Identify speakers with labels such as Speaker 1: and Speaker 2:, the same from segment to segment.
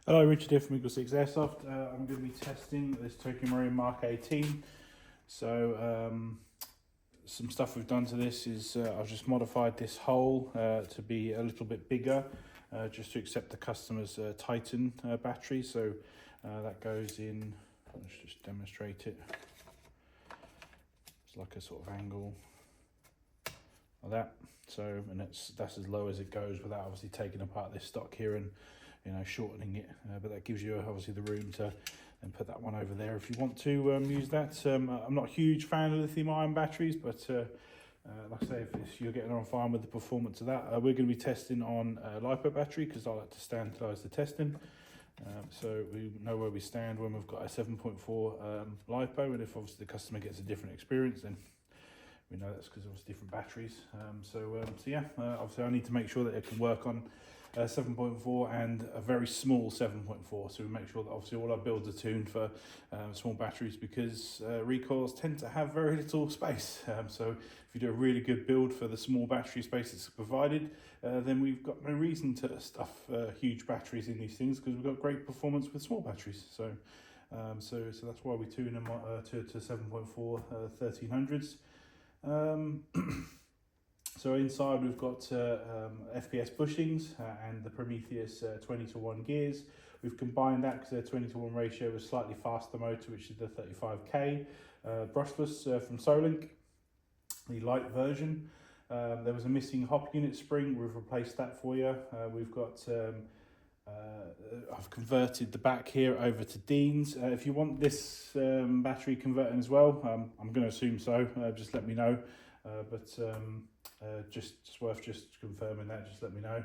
Speaker 1: Hello, Richard here from EagleSix Airsoft. I'm going to be testing this Marui Mk18. So some stuff we've done to this is I've just modified this hole to be a little bit bigger, just to accept the customer's Titan battery. So that goes in, let's just demonstrate it. It's like a sort of angle like that. So, and that's as low as it goes without obviously taking apart this stock here and shortening it, but that gives you obviously the room to then put that one over there if you want to use that. I'm not a huge fan of lithium ion batteries, but like I say, if you're getting on fine with the performance of that, we're going to be testing on a LiPo battery because I like to standardise the testing, so we know where we stand when we've got a 7.4 LiPo, and if obviously the customer gets a different experience, then we know that's because it was different batteries. So yeah, obviously I need to make sure that it can work on 7.4 and a very small 7.4. So we make sure that obviously all our builds are tuned for small batteries, because recoils tend to have very little space. So if you do a really good build for the small battery space that's provided, then we've got no reason to stuff huge batteries in these things, because we've got great performance with small batteries. So so that's why we tune them to 7.4 1300s. So inside we've got FPS bushings and the Prometheus 20:1 gears. We've combined that because their 20:1 ratio is slightly faster motor, which is the 35K brushless from Solink, the light version. There was a missing hop unit spring. We've replaced that for you. We've got I've converted the back here over to Dean's. If you want this battery converting as well, I'm going to assume so. Just let me know. Just worth just confirming that. Just let me know.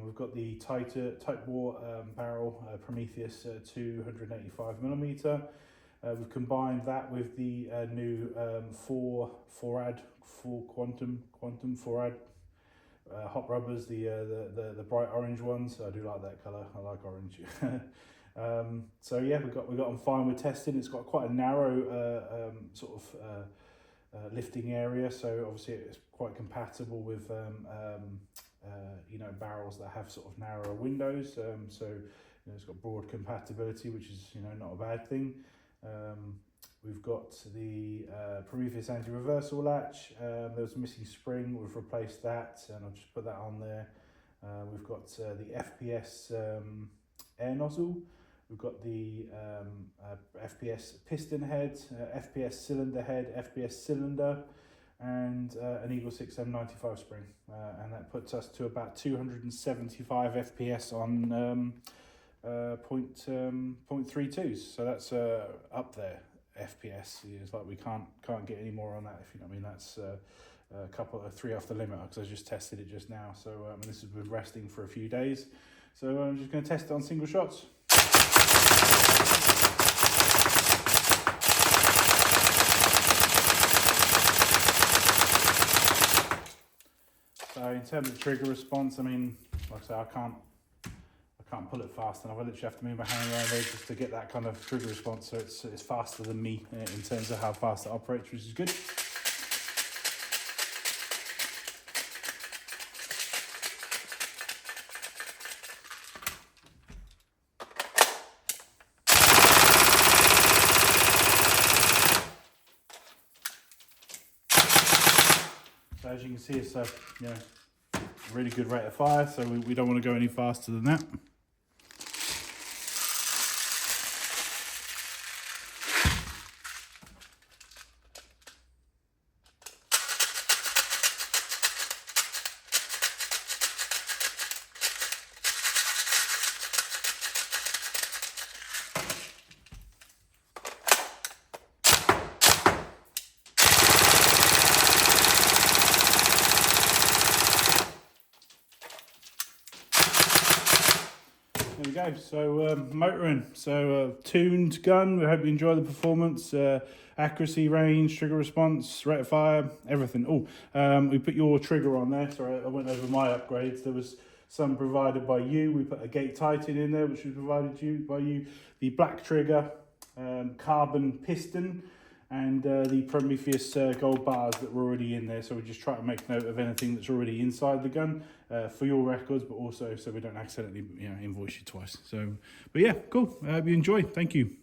Speaker 1: We've got the tight bore barrel Prometheus 285mm. We've combined that with the new 4 quantum 4AD hot rubbers, the bright orange ones. I do like that colour. I like orange. So yeah, we got on fine with testing. It's got quite a narrow lifting area, so obviously it's quite compatible with barrels that have sort of narrower windows. So it's got broad compatibility, which is not a bad thing. We've got the Prometheus anti-reversal latch. There was a missing spring. We've replaced that, and I'll just put that on there. We've got the FPS air nozzle. We've got the FPS piston head, FPS cylinder head, FPS cylinder, and an EagleSix M95 spring. And that puts us to about 275 FPS on 0.32s. So that's up there. FPS is like we can't get any more on that, if you know what I mean. That's a couple of 3 off the limit, because I just tested it just now. So this has been resting for a few days. So I'm just going to test it on single shots. So in terms of trigger response, I mean, like I say, I can't pull it fast enough. I literally have to move my hand around there just to get that kind of trigger response. So it's faster than me in terms of how fast it operates, which is good. So as you can see, it's a really good rate of fire. So we don't want to go any faster than that. There we go. So motoring. So tuned gun. We hope you enjoy the performance, accuracy, range, trigger response, rate of fire, everything. Oh, we put your trigger on there. Sorry, I went over my upgrades. There was some provided by you. We put a gate Titan in there, which was provided by you. The black trigger, carbon piston. and the Prometheus gold bars that were already in there. So we just try to make note of anything that's already inside the gun for your records, but also so we don't accidentally invoice you twice. So, but yeah, cool. I hope you enjoy. Thank you.